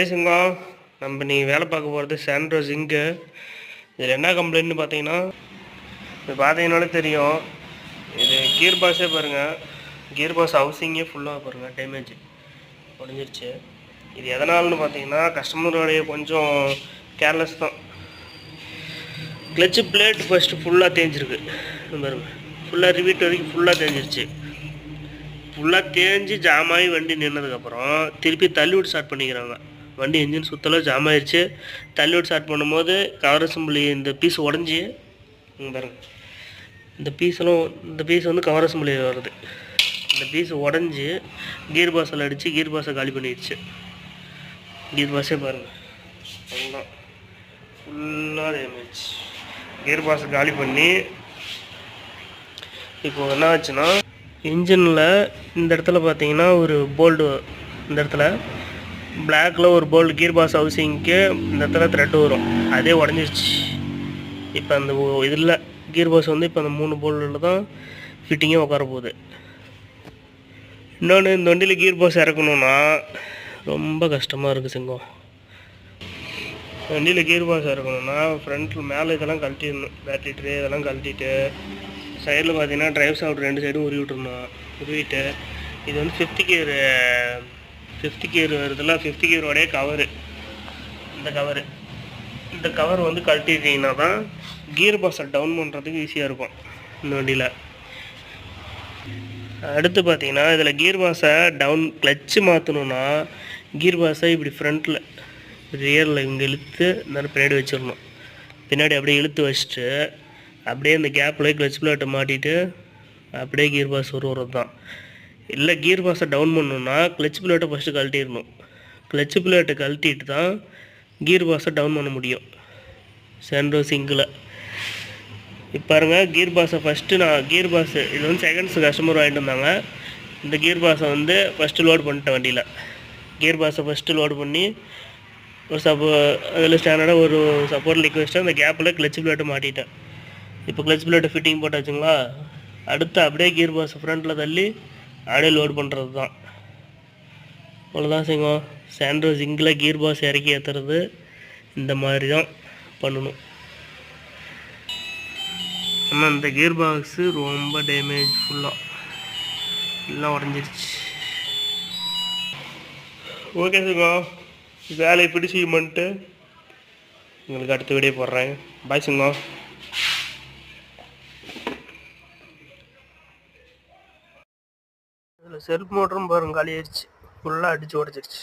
ஐசுங்கம் நம்ம நீ வேலை பார்க்க போகிறது சாண்ட்ரோஸ் இங்கு. இதில் என்ன கம்ப்ளைண்ட்னு பார்த்தீங்கன்னா, இது பார்த்தீங்கன்னாலே தெரியும். இது கியர் பாஸே பாருங்கள், கியர் பாஸ் ஹவுசிங்கே ஃபுல்லாக பாருங்கள் டேமேஜ் உடஞ்சிருச்சு. இது எதனால்னு பார்த்தீங்கன்னா, கஸ்டமருடைய கொஞ்சம் கேர்லெஸ் தான். கிளச்சு பிளேட் ஃபஸ்ட்டு ஃபுல்லாக தேஞ்சிருக்கு பாருங்கள், ஃபுல்லாக ரிவீட் வரைக்கும் ஃபுல்லாக தேஞ்சிருச்சு. ஃபுல்லாக தேஞ்சு ஜாமாகி வண்டி நின்னதுக்கப்புறம் திருப்பி தள்ளி விட்டு ஸ்டார்ட் பண்ணிக்கிறாங்க. வண்டி இன்ஜின் சுத்தலாம் ஜாம் ஆயிடுச்சு. தள்ளி விட்டு ஸ்டார்ட் பண்ணும்போது கவர் அசம்பிளி இந்த பீஸ் உடஞ்சி பாருங்க, இந்த பீஸ் வந்து கவர் அசம்பிளி வருது. இந்த பீஸ் உடஞ்சி கீர் பாஸில் அடித்து கீர் பாஸை காலி பண்ணிடுச்சு. கீர் பாஸே பாருங்கள், அதுதான் ஃபுல்லாக டேமேஜ். கீர் பாஸை காலி பண்ணி இப்போ என்ன ஆச்சுன்னா, இன்ஜினில் இந்த இடத்துல பார்த்தீங்கன்னா ஒரு போல்டு, இந்த இடத்துல பிளாக்கில் ஒரு போல்டு கீர் பாஸ் ஹவுசிங்க்கு இந்த இடத்துல த்ரெட் வரும், அதே உடஞ்சிருச்சு. இப்போ அந்த இதில் கீர் பாஸ் வந்து இப்போ அந்த 3 போல்டில் தான் ஃபிட்டிங்கே உட்கார போகுது. இன்னொன்று, இந்த வண்டியில் கீர் பாஸ் இறக்கணுன்னா ரொம்ப கஷ்டமாக இருக்குது சிங்கம். வண்டியில் கீர் பாஸ் இறக்கணுன்னா ஃப்ரண்ட்டில் மேலே இதெல்லாம் கழட்டிடணும், பேட்டரி ட்ரே இதெல்லாம் கழட்டிட்டு சைடில் பார்த்தீங்கன்னா டிரைவ் சாப்பிட்டு 2 சைடும் உருவிட்டு இது வந்து 50 கியர் வருதுல, 50 கியரோடைய கவரு, இந்த கவர் வந்து கழட்டிட்டீங்கன்னா தான் கீர் பாஸை டவுன் பண்ணுறதுக்கு ஈஸியாக இருக்கும் இந்த வண்டியில். அடுத்து பார்த்தீங்கன்னா, இதில் கீர் பாஸை டவுன் கிளச்சு மாற்றணுன்னா கீர் பாஸை இப்படி ஃப்ரண்ட்டில் ரியரில் இங்கே இழுத்து இந்த பின்னாடி வச்சிடணும். பின்னாடி அப்படியே இழுத்து வச்சுட்டு அப்படியே இந்த கேப்பில் கிளச் பிளேட்டை மாட்டிட்டு அப்படியே கீர் பாஸ் வருவது தான். இல்லை கீர் பாஸை டவுன் பண்ணணுன்னா கிளச் பிளேட்டை ஃபஸ்ட்டு கழட்டிடணும். கிளச் பிளேட்டை கழட்டிட்டு தான் கீர் பாஸை டவுன் பண்ண முடியும் சாண்ட்ரோஸ் சிங்கில். இப்போ பாருங்கள், கீர் பாஸை ஃபஸ்ட்டு கீர் பாஸு இது வந்து செகண்ட்ஸ் கஸ்டமர் வாங்கிட்டு வந்தாங்க. இந்த கீர் பாஸை வந்து ஃபஸ்ட்டு லோட் பண்ணிட்டேன் வண்டியில். கீர் பாஸை ஃபஸ்ட்டு லோட் பண்ணி ஒரு அதில் ஸ்டாண்டர்டாக ஒரு சப்போர்ட் லிக் வச்சுட்டு அந்த கேப்பில் கிளச் பிளேட்டை மாட்டிட்டேன். இப்போ கிளச் பிளேட்டை ஃபிட்டிங் போட்டாச்சுங்களா. அடுத்து அப்படியே கீர் பாஸ் ஃப்ரண்ட்டில் தள்ளி அப்படியே லோட் பண்ணுறது தான். அவ்வளோதான் சிங்கம். சாண்ட்ரோஸ் இங்கில் கீர் பாஸ் இறக்கி ஏற்றுறது இந்த மாதிரி தான் பண்ணணும். ஆனால் இந்த கீர் பாக்ஸு ரொம்ப டேமேஜ், ஃபுல்லாக எல்லாம் உடஞ்சிருச்சு. ஓகே சிங்கம், வேலையை பிடிச்சி பண்ணிட்டு உங்களுக்கு அடுத்த வீடியோ போடுறேன். பாய் சிங்கம். இதில் செல்ஃப் மோட்டரும் பாருங்க காலி ஆயிடுச்சு, ஃபுல்லாக அடித்து உடச்சிருச்சு.